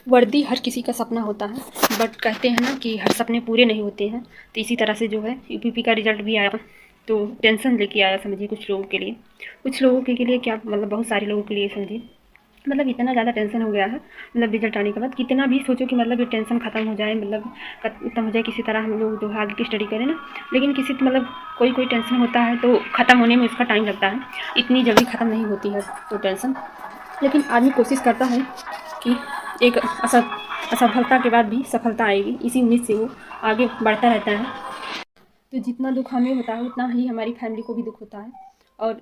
वर्दी हर किसी का सपना होता है, बट कहते हैं ना कि हर सपने पूरे नहीं होते हैं। तो इसी तरह से जो है यूपीपी का रिजल्ट भी आया, तो टेंशन लेके आया समझिए कुछ लोगों के लिए। कुछ लोगों के लिए क्या, मतलब बहुत सारे लोगों के लिए समझिए, मतलब इतना ज़्यादा टेंशन हो गया है। मतलब रिजल्ट आने के बाद कितना भी सोचो कि मतलब ये टेंशन ख़त्म हो जाए, मतलब ख़त्म हो जाए, किसी तरह हम लोग जो है आगे की स्टडी करें ना। लेकिन किसी मतलब कोई कोई टेंशन होता है तो ख़त्म होने में उसका टाइम लगता है, इतनी जल्दी ख़त्म नहीं होती है तो टेंशन। लेकिन आदमी कोशिश करता है कि एक असफलता के बाद भी सफलता आएगी, इसी उम्मीद से वो आगे बढ़ता रहता है। तो जितना दुख हमें होता है उतना ही हमारी फैमिली को भी दुख होता है। और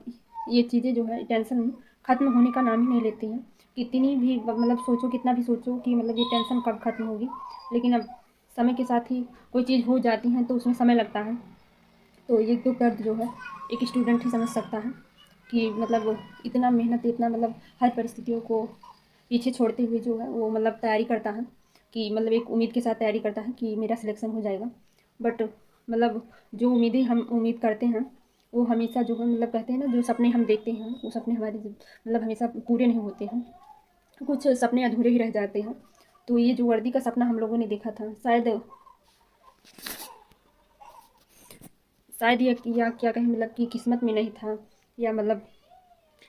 ये चीज़ें जो है टेंशन ख़त्म होने का नाम ही नहीं लेती हैं। कितनी भी मतलब सोचो, कितना भी सोचो कि मतलब ये टेंशन कब ख़त्म होगी, लेकिन अब समय के साथ ही कोई चीज़ हो जाती है तो उसमें समय लगता है। तो ये दुख दर्द जो है एक स्टूडेंट ही समझ सकता है कि मतलब इतना मेहनत, इतना मतलब हर परिस्थितियों को पीछे छोड़ते हुए जो है वो मतलब तैयारी करता है, कि मतलब एक उम्मीद के साथ तैयारी करता है कि मेरा सिलेक्शन हो जाएगा। बट मतलब जो उम्मीदें हम उम्मीद करते हैं वो हमेशा जो है, मतलब कहते हैं ना, जो सपने हम देखते हैं वो सपने हमारे मतलब हमेशा पूरे नहीं होते हैं, कुछ सपने अधूरे ही रह जाते हैं। तो ये जो वर्दी का सपना हम लोगों ने देखा था, शायद ये या क्या कहें, मतलब कि किस्मत में नहीं था, या मतलब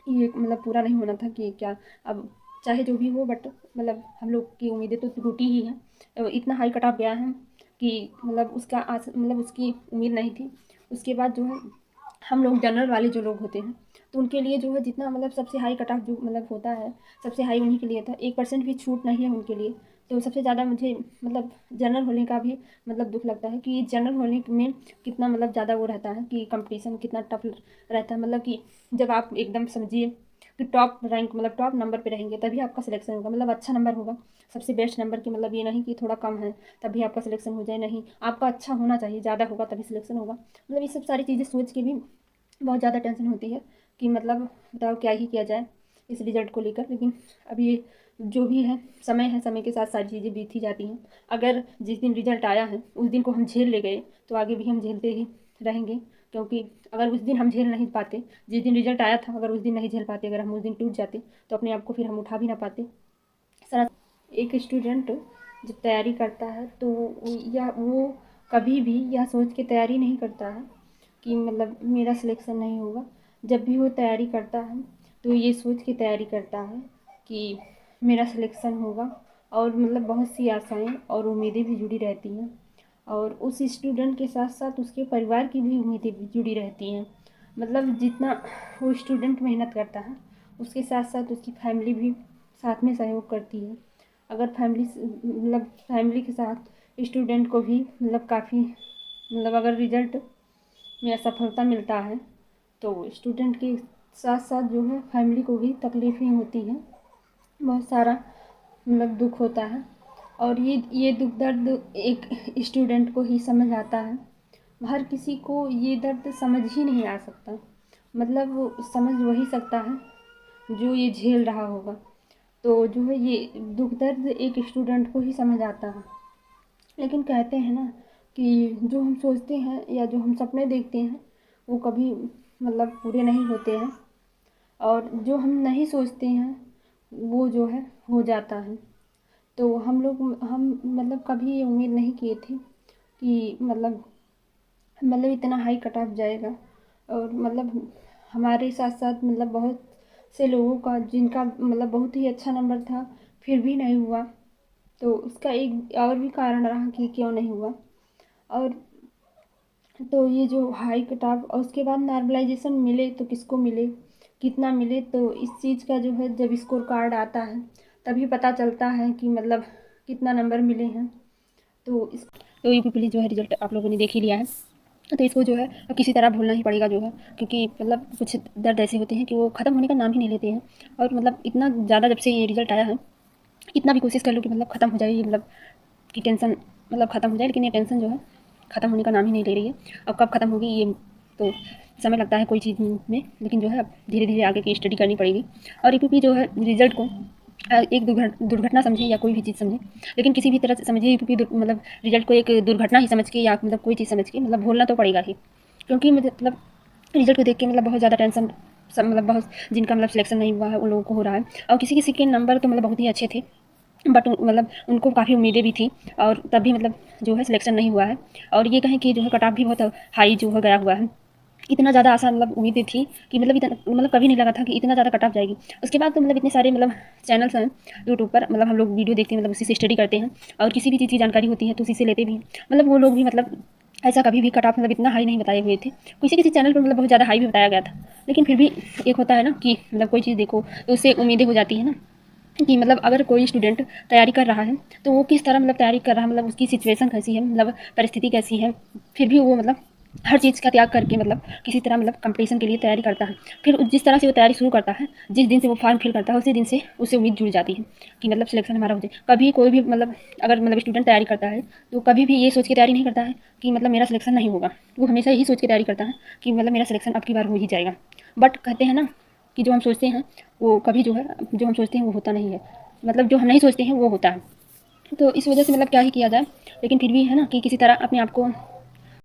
ये मतलब पूरा नहीं होना था कि क्या। अब चाहे जो भी हो, बट मतलब हम लोग की उम्मीदें तो टूटी ही हैं। इतना हाई कट ऑफ गया है कि मतलब उसका मतलब उसकी उम्मीद नहीं थी। उसके बाद जो है हम लोग जनरल वाले जो लोग होते हैं तो उनके लिए जो है जितना मतलब सबसे हाई कट ऑफ जो मतलब होता है, सबसे हाई उन्हीं के लिए था। 1% भी छूट नहीं है उनके लिए। तो सबसे ज़्यादा मुझे मतलब जनरल होने का भी मतलब दुख लगता है कि जनरल होने में कितना मतलब ज़्यादा वो रहता है कि कंपटीशन कितना टफ रहता है। मतलब कि जब आप एकदम समझिए कि टॉप रैंक, मतलब टॉप नंबर पे रहेंगे तभी आपका सिलेक्शन होगा, मतलब अच्छा नंबर होगा, सबसे बेस्ट नंबर की, मतलब ये नहीं कि थोड़ा कम है तभी आपका सिलेक्शन हो जाए, नहीं, आपका अच्छा होना चाहिए, ज़्यादा होगा तभी सिलेक्शन होगा। मतलब ये सब सारी चीज़ें सोच के भी बहुत ज़्यादा टेंशन होती है कि मतलब बताओ क्या ही किया जाए इस रिजल्ट को लेकर। लेकिन अब ये जो भी है, समय के साथ सारी चीज़ें बीती जाती हैं। अगर जिस दिन रिजल्ट आया है उस दिन को हम झेल ले गए तो आगे भी हम झेलते ही रहेंगे। क्योंकि अगर उस दिन हम झेल नहीं पाते, जिस दिन रिजल्ट आया था, अगर उस दिन नहीं झेल पाते, अगर हम उस दिन टूट जाते तो अपने आप को फिर हम उठा भी ना पाते। सारा एक स्टूडेंट जब तैयारी करता है तो या वो कभी भी यह सोच के तैयारी नहीं करता है कि मतलब मेरा सिलेक्शन नहीं होगा। जब भी वो तैयारी करता है तो ये सोच के तैयारी करता है कि मेरा सिलेक्शन होगा। और मतलब बहुत सी आशाएं और उम्मीदें भी जुड़ी रहती हैं, और उस स्टूडेंट के साथ साथ उसके परिवार की भी उम्मीदें भी जुड़ी रहती हैं। मतलब जितना वो स्टूडेंट मेहनत करता है उसके साथ साथ उसकी फैमिली भी साथ में सहयोग करती है। अगर फैमिली के साथ स्टूडेंट को भी मतलब काफ़ी मतलब अगर रिजल्ट में असफलता मिलता है तो स्टूडेंट के साथ साथ जो है फैमिली को भी तकलीफ़ें होती हैं, बहुत सारा मतलब दुख होता है। और ये दुख दर्द एक स्टूडेंट को ही समझ आता है, हर किसी को ये दर्द समझ ही नहीं आ सकता। मतलब वो समझ वही सकता है जो ये झेल रहा होगा। तो जो है ये दुख दर्द एक स्टूडेंट को ही समझ आता है। लेकिन कहते हैं ना कि जो हम सोचते हैं या जो हम सपने देखते हैं वो कभी मतलब पूरे नहीं होते हैं, और जो हम नहीं सोचते हैं वो जो है हो जाता है। तो हम मतलब कभी ये उम्मीद नहीं किए थे कि मतलब इतना हाई कट ऑफ जाएगा। और मतलब हमारे साथ साथ मतलब बहुत से लोगों का जिनका मतलब बहुत ही अच्छा नंबर था फिर भी नहीं हुआ। तो उसका एक और भी कारण रहा कि क्यों नहीं हुआ। और तो ये जो हाई कट ऑफ और उसके बाद नॉर्मलाइजेशन मिले तो किसको मिले, कितना मिले, तो इस चीज़ का जो है जब स्कोर कार्ड आता है तभी पता चलता है कि मतलब कितना नंबर मिले हैं। तो ये पीपली जो है रिजल्ट आप लोगों ने देख ही लिया है। तो इसको जो है अब किसी तरह भूलना ही पड़ेगा जो है, क्योंकि मतलब कुछ दर्द ऐसे होते हैं कि वो ख़त्म होने का नाम ही नहीं लेते हैं। और मतलब इतना ज़्यादा जब से ये रिजल्ट आया है, इतना भी कोशिश कर लो कि मतलब ख़त्म हो जाए ये, मतलब कि टेंशन मतलब ख़त्म हो जाए, लेकिन ये टेंशन जो है ख़त्म होने का नाम ही नहीं ले रही है। अब कब ख़त्म होगी ये तो समय लगता है कोई चीज़ में, लेकिन जो है अब धीरे धीरे आगे की स्टडी करनी पड़ेगी। और यूपीपी जो है रिजल्ट को एक दुर्घटना समझे या कोई भी चीज़ समझे, लेकिन किसी भी तरह से समझिए यूपीपी मतलब रिजल्ट को एक दुर्घटना ही समझ के या मतलब कोई चीज़ समझ के मतलब भूलना तो पड़ेगा ही। क्योंकि मतलब रिजल्ट को देख के मतलब बहुत ज़्यादा टेंशन सब मतलब बहुत जिनका मतलब सिलेक्शन नहीं हुआ है उन लोगों को हो रहा है। और किसी किसी के नंबर तो मतलब बहुत ही अच्छे थे, बट मतलब उनको काफ़ी उम्मीदें भी थी और तब भी मतलब जो है सिलेक्शन नहीं हुआ है। और ये कहें कि जो है कट ऑफ भी बहुत हाई जो है गया हुआ है। इतना ज़्यादा आसान मतलब उम्मीदें थी कि मतलब इतना मतलब कभी नहीं लगा था कि इतना ज़्यादा कट ऑफ जाएगी। उसके बाद तो मतलब इतने सारे मतलब चैनल्स हैं यूट्यूब पर, मतलब हम लोग वीडियो देखते हैं, मतलब उसी से स्टडी करते हैं और किसी भी चीज़ की जानकारी होती है तो उसी से लेते भी हैं। मतलब वो लोग भी मतलब ऐसा कभी भी कट ऑफ मतलब इतना हाई नहीं बताए हुए थे। किसी किसी चैनल पर मतलब बहुत ज़्यादा हाई भी बताया गया था, लेकिन फिर भी एक होता है ना कि मतलब कोई चीज़ देखो तो उससे उम्मीदें हो जाती है ना कि मतलब अगर कोई स्टूडेंट तैयारी कर रहा है तो वो किस तरह मतलब तैयारी कर रहा है, मतलब उसकी सिचुएशन कैसी है, मतलब परिस्थिति कैसी है, फिर भी वो मतलब हर चीज़ का त्याग करके मतलब किसी तरह मतलब कंपटीशन के लिए तैयारी करता है। फिर जिस तरह से वो तैयारी शुरू करता है, जिस दिन से वो फॉर्म फिल करता है उसी दिन से उससे उम्मीद जुड़ जाती है कि मतलब सिलेक्शन हमारा हो जाए। कभी कोई भी मतलब अगर मतलब स्टूडेंट तैयारी करता है तो कभी भी ये सोच के तैयारी नहीं करता है कि मतलब मेरा सिलेक्शन नहीं होगा। वो हमेशा यही सोच के तैयारी करता है कि मतलब मेरा सिलेक्शन अब की बार हो ही जाएगा। बट कहते हैं ना कि जो हम सोचते हैं वो कभी जो है, जो हम सोचते हैं वो होता नहीं है, मतलब जो हम नहीं सोचते हैं वो होता है। तो इस वजह से मतलब क्या ही किया जाए, लेकिन फिर भी है ना कि किसी तरह अपने आप को